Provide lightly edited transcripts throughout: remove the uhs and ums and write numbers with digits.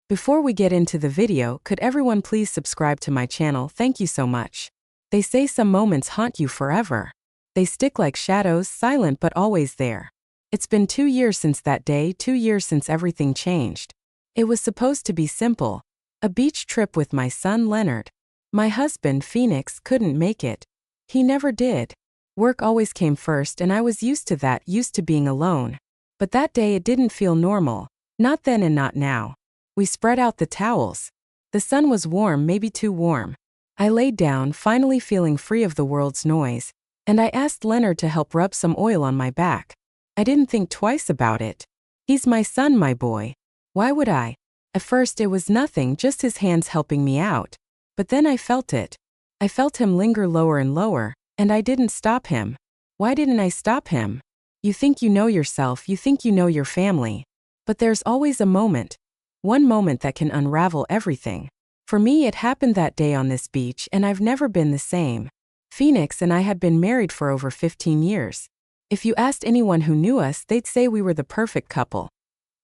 Before we get into the video, could everyone please subscribe to my channel? Thank you so much. They say some moments haunt you forever. They stick like shadows, silent but always there. It's been 2 years since that day, 2 years since everything changed. It was supposed to be simple. A beach trip with my son Leonard. My husband, Phoenix, couldn't make it. He never did. Work always came first and I was used to that, used to being alone. But that day it didn't feel normal. Not then and not now. We spread out the towels. The sun was warm, maybe too warm. I laid down, finally feeling free of the world's noise, and I asked Leonard to help rub some oil on my back. I didn't think twice about it. He's my son, my boy. Why would I? At first it was nothing, just his hands helping me out. But then I felt it. I felt him linger lower and lower, and I didn't stop him. Why didn't I stop him? You think you know yourself, you think you know your family. But there's always a moment. One moment that can unravel everything. For me, it happened that day on this beach, and I've never been the same. Phoenix and I had been married for over 15 years. If you asked anyone who knew us, they'd say we were the perfect couple.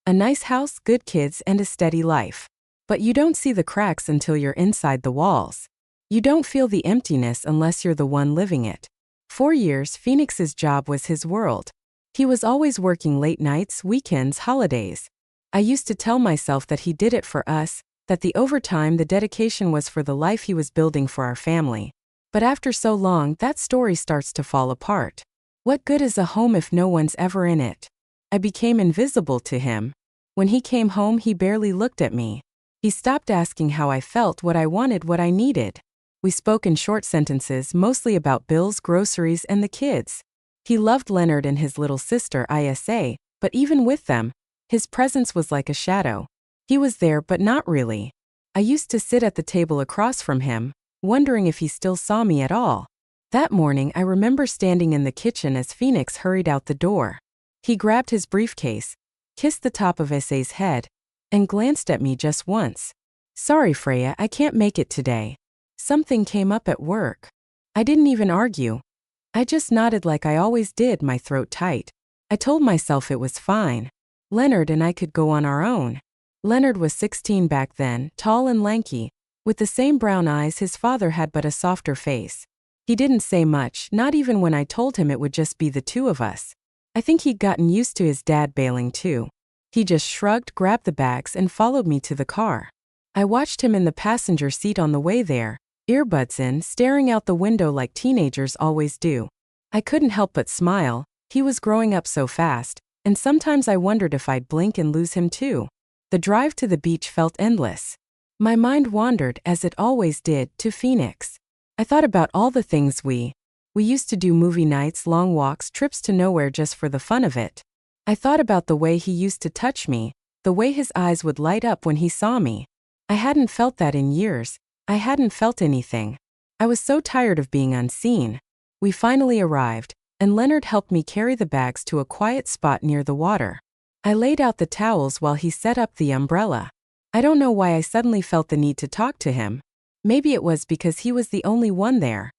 A nice house, good kids, and a steady life. But you don't see the cracks until you're inside the walls. You don't feel the emptiness unless you're the one living it. 4 years, Phoenix's job was his world. He was always working late nights, weekends, holidays. I used to tell myself that he did it for us, that the overtime, the dedication was for the life he was building for our family. But after so long, that story starts to fall apart. What good is a home if no one's ever in it? I became invisible to him. When he came home, he barely looked at me. He stopped asking how I felt, what I wanted, what I needed. We spoke in short sentences, mostly about bills, groceries, and the kids. He loved Leonard and his little sister, Isa, but even with them, his presence was like a shadow. He was there, but not really. I used to sit at the table across from him, wondering if he still saw me at all. That morning, I remember standing in the kitchen as Phoenix hurried out the door. He grabbed his briefcase, kissed the top of Isa's head, and glanced at me just once. Sorry, Freya, I can't make it today. Something came up at work. I didn't even argue. I just nodded like I always did, my throat tight. I told myself it was fine. Leonard and I could go on our own. Leonard was 16 back then, tall and lanky. With the same brown eyes, his father had but a softer face. He didn't say much, not even when I told him it would just be the two of us. I think he'd gotten used to his dad bailing too. He just shrugged, grabbed the bags, and followed me to the car. I watched him in the passenger seat on the way there, earbuds in, staring out the window like teenagers always do. I couldn't help but smile. He was growing up so fast, and sometimes I wondered if I'd blink and lose him too. The drive to the beach felt endless. My mind wandered, as it always did, to Phoenix. I thought about all the things we used to do: movie nights, long walks, trips to nowhere just for the fun of it. I thought about the way he used to touch me, the way his eyes would light up when he saw me. I hadn't felt that in years. I hadn't felt anything. I was so tired of being unseen. We finally arrived, and Leonard helped me carry the bags to a quiet spot near the water. I laid out the towels while he set up the umbrella. I don't know why I suddenly felt the need to talk to him. Maybe it was because he was the only one there.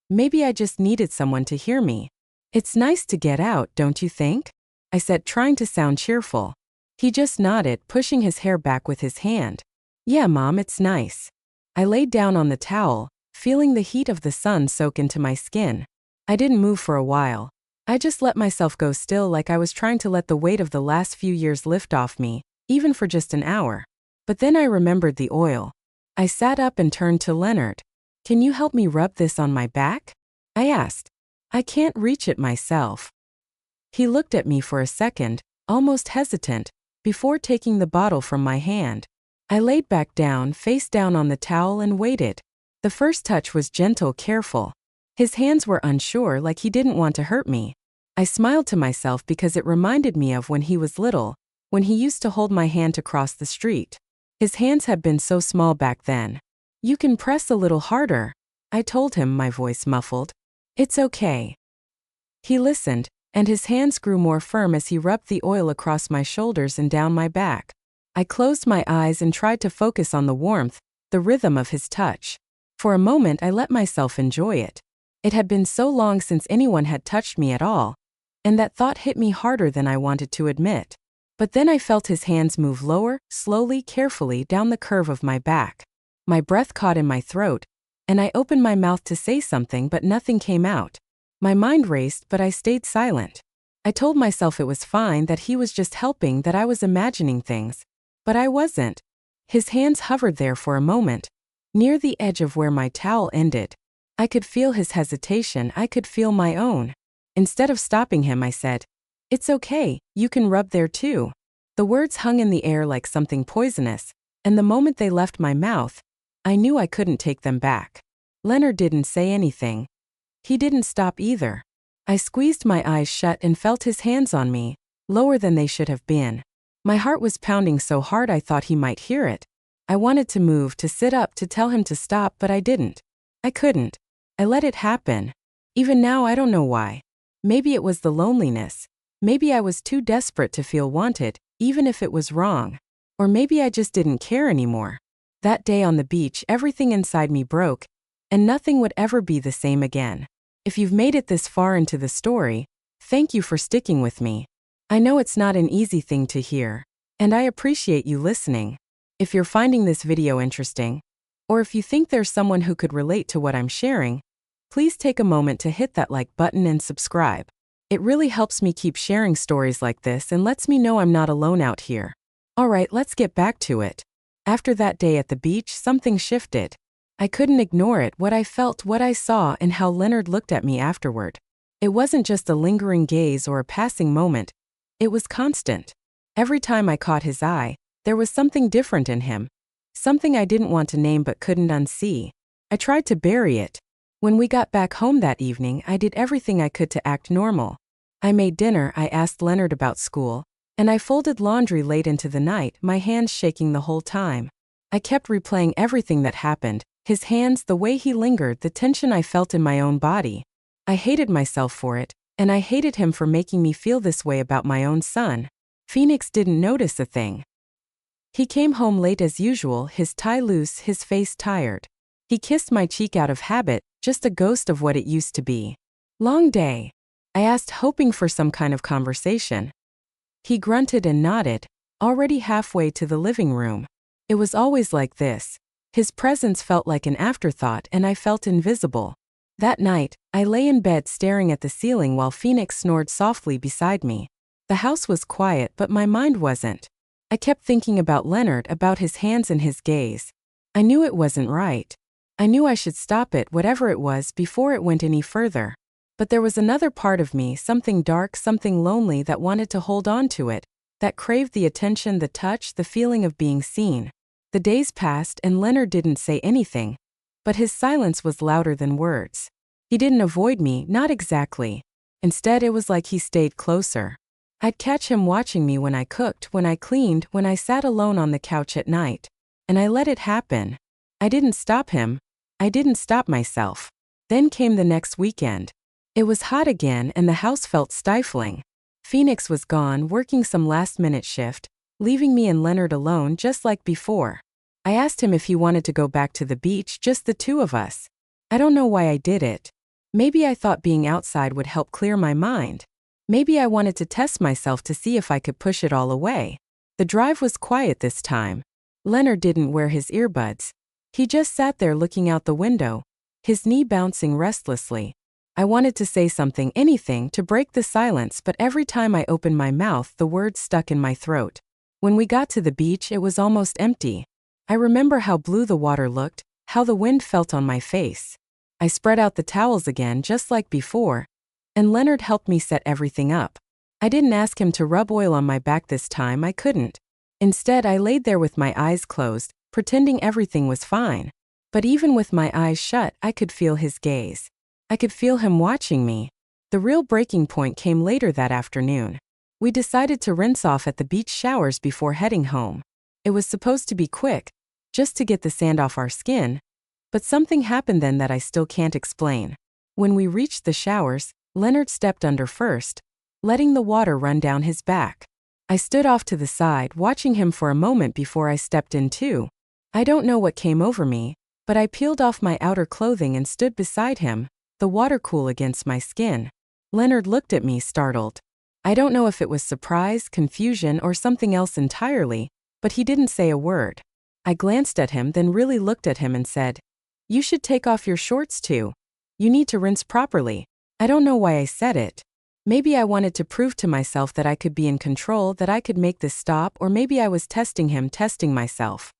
Maybe I just needed someone to hear me. It's nice to get out, don't you think? I said, trying to sound cheerful. He just nodded, pushing his hair back with his hand. Yeah, Mom, it's nice. I laid down on the towel, feeling the heat of the sun soak into my skin. I didn't move for a while. I just let myself go still, like I was trying to let the weight of the last few years lift off me, even for just an hour. But then I remembered the oil. I sat up and turned to Leonard. Can you help me rub this on my back? I asked. I can't reach it myself. He looked at me for a second, almost hesitant, before taking the bottle from my hand. I laid back down, face down on the towel, and waited. The first touch was gentle, careful. His hands were unsure, like he didn't want to hurt me. I smiled to myself because it reminded me of when he was little, when he used to hold my hand to cross the street. His hands had been so small back then. You can press a little harder, I told him, my voice muffled. It's okay. He listened, and his hands grew more firm as he rubbed the oil across my shoulders and down my back. I closed my eyes and tried to focus on the warmth, the rhythm of his touch. For a moment I let myself enjoy it. It had been so long since anyone had touched me at all, and that thought hit me harder than I wanted to admit. But then I felt his hands move lower, slowly, carefully, down the curve of my back. My breath caught in my throat, and I opened my mouth to say something but nothing came out. My mind raced but I stayed silent. I told myself it was fine, that he was just helping, that I was imagining things. But I wasn't. His hands hovered there for a moment, near the edge of where my towel ended. I could feel his hesitation, I could feel my own. Instead of stopping him, I said, "It's okay, you can rub there too." The words hung in the air like something poisonous, and the moment they left my mouth, I knew I couldn't take them back. Leonard didn't say anything. He didn't stop either. I squeezed my eyes shut and felt his hands on me, lower than they should have been. My heart was pounding so hard I thought he might hear it. I wanted to move, to sit up, to tell him to stop, but I didn't. I couldn't. I let it happen. Even now I don't know why. Maybe it was the loneliness. Maybe I was too desperate to feel wanted, even if it was wrong. Or maybe I just didn't care anymore. That day on the beach, everything inside me broke, and nothing would ever be the same again. If you've made it this far into the story, thank you for sticking with me. I know it's not an easy thing to hear, and I appreciate you listening. If you're finding this video interesting, or if you think there's someone who could relate to what I'm sharing, please take a moment to hit that like button and subscribe. It really helps me keep sharing stories like this and lets me know I'm not alone out here. Alright, let's get back to it. After that day at the beach, something shifted. I couldn't ignore it, what I felt, what I saw, and how Leonard looked at me afterward. It wasn't just a lingering gaze or a passing moment. It was constant. Every time I caught his eye, there was something different in him. Something I didn't want to name but couldn't unsee. I tried to bury it. When we got back home that evening, I did everything I could to act normal. I made dinner, I asked Leonard about school, and I folded laundry late into the night, my hands shaking the whole time. I kept replaying everything that happened, his hands, the way he lingered, the tension I felt in my own body. I hated myself for it, and I hated him for making me feel this way about my own son. Phoenix didn't notice a thing. He came home late as usual, his tie loose, his face tired. He kissed my cheek out of habit, just a ghost of what it used to be. "Long day?" I asked, hoping for some kind of conversation. He grunted and nodded, already halfway to the living room. It was always like this. His presence felt like an afterthought and I felt invisible. That night, I lay in bed staring at the ceiling while Phoenix snored softly beside me. The house was quiet but my mind wasn't. I kept thinking about Leonard, about his hands and his gaze. I knew it wasn't right. I knew I should stop it, whatever it was, before it went any further. But there was another part of me, something dark, something lonely, that wanted to hold on to it, that craved the attention, the touch, the feeling of being seen. The days passed and Leonard didn't say anything, but his silence was louder than words. He didn't avoid me, not exactly. Instead, it was like he stayed closer. I'd catch him watching me when I cooked, when I cleaned, when I sat alone on the couch at night. And I let it happen. I didn't stop him. I didn't stop myself. Then came the next weekend. It was hot again and the house felt stifling. Phoenix was gone, working some last-minute shift, leaving me and Leonard alone just like before. I asked him if he wanted to go back to the beach, just the two of us. I don't know why I did it. Maybe I thought being outside would help clear my mind. Maybe I wanted to test myself to see if I could push it all away. The drive was quiet this time. Leonard didn't wear his earbuds. He just sat there looking out the window, his knee bouncing restlessly. I wanted to say something, anything, to break the silence, but every time I opened my mouth, the words stuck in my throat. When we got to the beach, it was almost empty. I remember how blue the water looked, how the wind felt on my face. I spread out the towels again just like before, and Leonard helped me set everything up. I didn't ask him to rub oil on my back this time, I couldn't. Instead, I laid there with my eyes closed, pretending everything was fine. But even with my eyes shut, I could feel his gaze. I could feel him watching me. The real breaking point came later that afternoon. We decided to rinse off at the beach showers before heading home. It was supposed to be quick, just to get the sand off our skin, but something happened then that I still can't explain. When we reached the showers, Leonard stepped under first, letting the water run down his back. I stood off to the side, watching him for a moment before I stepped in too. I don't know what came over me, but I peeled off my outer clothing and stood beside him, the water cool against my skin. Leonard looked at me, startled. I don't know if it was surprise, confusion, or something else entirely, but he didn't say a word. I glanced at him, then really looked at him and said, "You should take off your shorts too. You need to rinse properly." I don't know why I said it. Maybe I wanted to prove to myself that I could be in control, that I could make this stop, or maybe I was testing him, testing myself.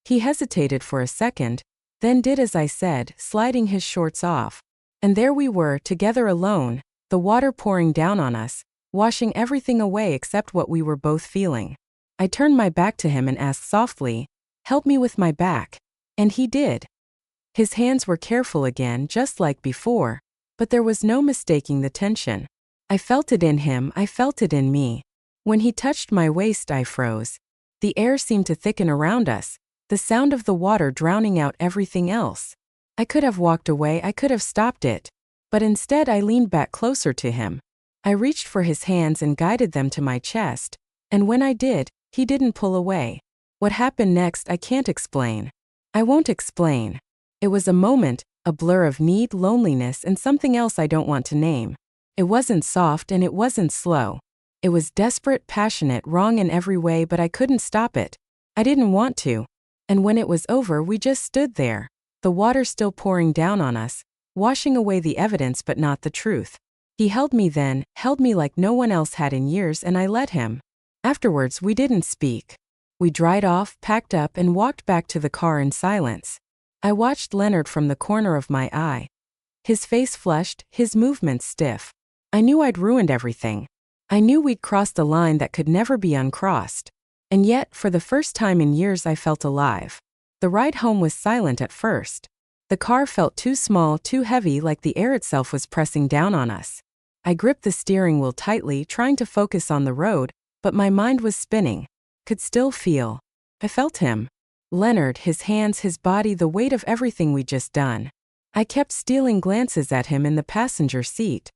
He hesitated for a second, then did as I said, sliding his shorts off. And there we were, together alone, the water pouring down on us, washing everything away except what we were both feeling. I turned my back to him and asked softly, "Help me with my back." And he did. His hands were careful again, just like before, but there was no mistaking the tension. I felt it in him, I felt it in me. When he touched my waist, I froze. The air seemed to thicken around us, the sound of the water drowning out everything else. I could have walked away, I could have stopped it, but instead I leaned back closer to him. I reached for his hands and guided them to my chest, and when I did, he didn't pull away. What happened next I can't explain. I won't explain. It was a moment, a blur of need, loneliness, and something else I don't want to name. It wasn't soft and it wasn't slow. It was desperate, passionate, wrong in every way, but I couldn't stop it. I didn't want to. And when it was over, we just stood there, the water still pouring down on us, washing away the evidence but not the truth. He held me then, held me like no one else had in years, and I let him. Afterwards, we didn't speak. We dried off, packed up, and walked back to the car in silence. I watched Leonard from the corner of my eye. His face flushed, his movements stiff. I knew I'd ruined everything. I knew we'd crossed a line that could never be uncrossed. And yet, for the first time in years, I felt alive. The ride home was silent at first. The car felt too small, too heavy, like the air itself was pressing down on us. I gripped the steering wheel tightly, trying to focus on the road, but my mind was spinning. Could still feel. I felt him. Leonard, his hands, his body, the weight of everything we'd just done. I kept stealing glances at him in the passenger seat.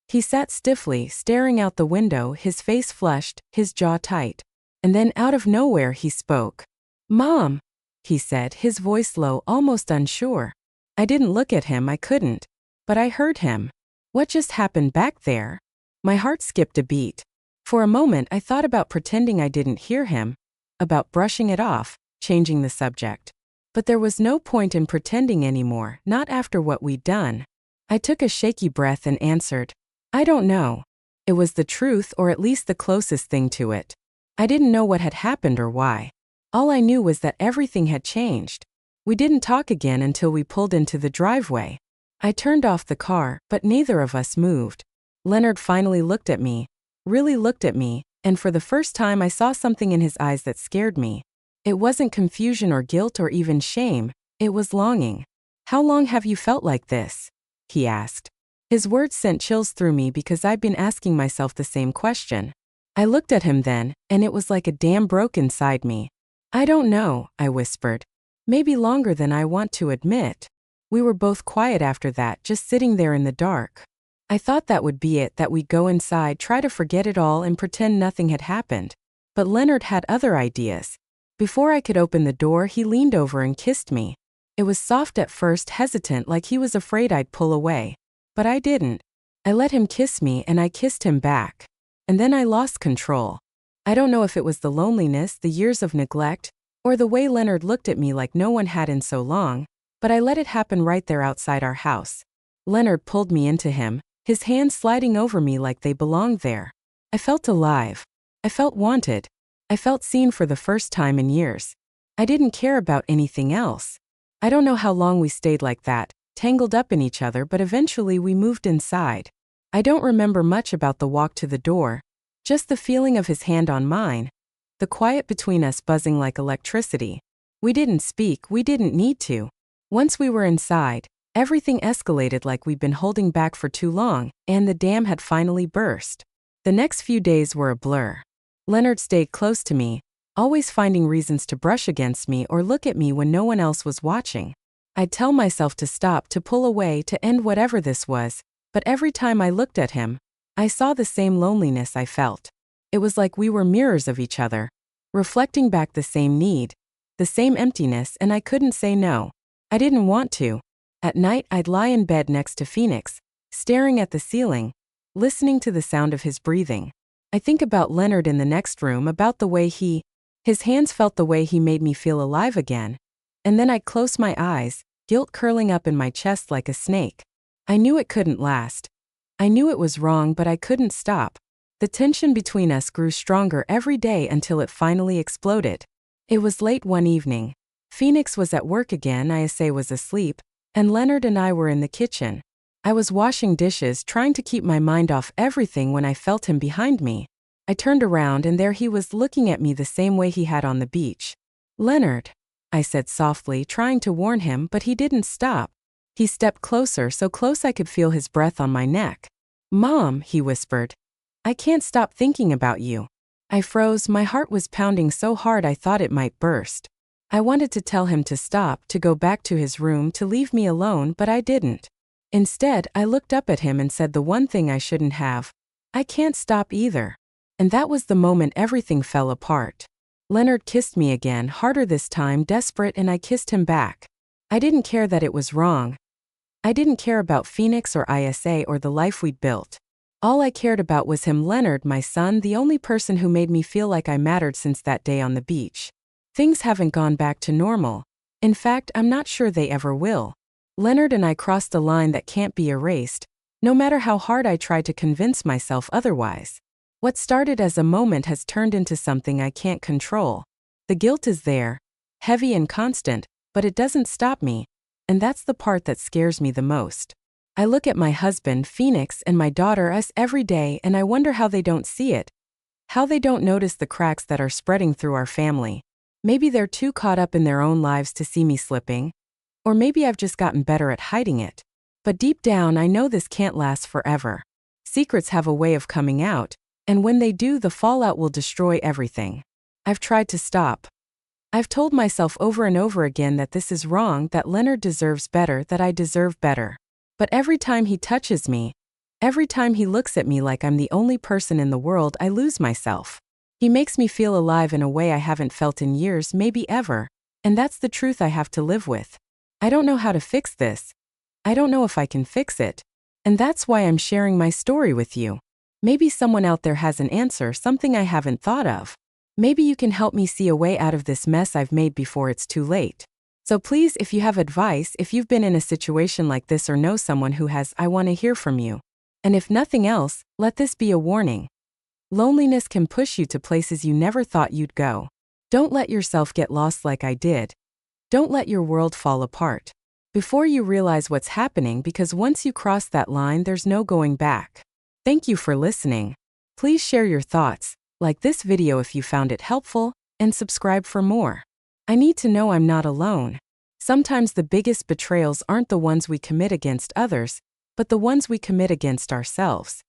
He sat stiffly, staring out the window, his face flushed, his jaw tight. And then out of nowhere he spoke. "Mom," he said, his voice low, almost unsure. I didn't look at him, I couldn't. But I heard him. What just happened back there? My heart skipped a beat. For a moment I thought about pretending I didn't hear him, about brushing it off, changing the subject. But there was no point in pretending anymore, not after what we'd done. I took a shaky breath and answered, "I don't know." It was the truth, or at least the closest thing to it. I didn't know what had happened or why. All I knew was that everything had changed. We didn't talk again until we pulled into the driveway. I turned off the car, but neither of us moved. Leonard finally looked at me, really looked at me, and for the first time I saw something in his eyes that scared me. It wasn't confusion or guilt or even shame, it was longing. "How long have you felt like this?" he asked. His words sent chills through me because I'd been asking myself the same question. I looked at him then, and it was like a dam broke inside me. "I don't know," I whispered. "Maybe longer than I want to admit." We were both quiet after that, just sitting there in the dark. I thought that would be it, that we'd go inside, try to forget it all, and pretend nothing had happened. But Leonard had other ideas. Before I could open the door, he leaned over and kissed me. It was soft at first, hesitant, like he was afraid I'd pull away. But I didn't. I let him kiss me, and I kissed him back. And then I lost control. I don't know if it was the loneliness, the years of neglect, or the way Leonard looked at me like no one had in so long, but I let it happen right there outside our house. Leonard pulled me into him, his hands sliding over me like they belonged there. I felt alive. I felt wanted. I felt seen for the first time in years. I didn't care about anything else. I don't know how long we stayed like that, tangled up in each other, but eventually we moved inside. I don't remember much about the walk to the door, just the feeling of his hand on mine, the quiet between us buzzing like electricity. We didn't speak, we didn't need to. Once we were inside, everything escalated like we'd been holding back for too long, and the dam had finally burst. The next few days were a blur. Leonard stayed close to me, always finding reasons to brush against me or look at me when no one else was watching. I'd tell myself to stop, to pull away, to end whatever this was, but every time I looked at him, I saw the same loneliness I felt. It was like we were mirrors of each other, reflecting back the same need, the same emptiness, and I couldn't say no. I didn't want to. At night, I'd lie in bed next to Phoenix, staring at the ceiling, listening to the sound of his breathing. I think about Leonard in the next room, about the way his hands felt, the way he made me feel alive again. And then I'd close my eyes, guilt curling up in my chest like a snake. I knew it couldn't last. I knew it was wrong, but I couldn't stop. The tension between us grew stronger every day until it finally exploded. It was late one evening. Phoenix was at work again, Ayase was asleep, and Leonard and I were in the kitchen. I was washing dishes, trying to keep my mind off everything, when I felt him behind me. I turned around and there he was, looking at me the same way he had on the beach. "Leonard," I said softly, trying to warn him, but he didn't stop. He stepped closer, so close I could feel his breath on my neck. "Mom," he whispered. "I can't stop thinking about you." I froze, my heart was pounding so hard I thought it might burst. I wanted to tell him to stop, to go back to his room, to leave me alone, but I didn't. Instead, I looked up at him and said the one thing I shouldn't have. "I can't stop either." And that was the moment everything fell apart. Leonard kissed me again, harder this time, desperate, and I kissed him back. I didn't care that it was wrong. I didn't care about Phoenix or ISA or the life we'd built. All I cared about was him, Leonard, my son, the only person who made me feel like I mattered since that day on the beach. Things haven't gone back to normal. In fact, I'm not sure they ever will. Leonard and I crossed a line that can't be erased, no matter how hard I try to convince myself otherwise. What started as a moment has turned into something I can't control. The guilt is there, heavy and constant, but it doesn't stop me, and that's the part that scares me the most. I look at my husband, Phoenix, and my daughter, us, every day, and I wonder how they don't see it. How they don't notice the cracks that are spreading through our family. Maybe they're too caught up in their own lives to see me slipping. Or maybe I've just gotten better at hiding it. But deep down, I know this can't last forever. Secrets have a way of coming out, and when they do, the fallout will destroy everything. I've tried to stop. I've told myself over and over again that this is wrong, that Leonard deserves better, that I deserve better. But every time he touches me, every time he looks at me like I'm the only person in the world, I lose myself. He makes me feel alive in a way I haven't felt in years, maybe ever, and that's the truth I have to live with. I don't know how to fix this. I don't know if I can fix it. And that's why I'm sharing my story with you. Maybe someone out there has an answer, something I haven't thought of. Maybe you can help me see a way out of this mess I've made before it's too late. So please, if you have advice, if you've been in a situation like this or know someone who has, I want to hear from you. And if nothing else, let this be a warning. Loneliness can push you to places you never thought you'd go. Don't let yourself get lost like I did. Don't let your world fall apart before you realize what's happening, because once you cross that line, there's no going back. Thank you for listening. Please share your thoughts, like this video if you found it helpful, and subscribe for more. I need to know I'm not alone. Sometimes the biggest betrayals aren't the ones we commit against others, but the ones we commit against ourselves.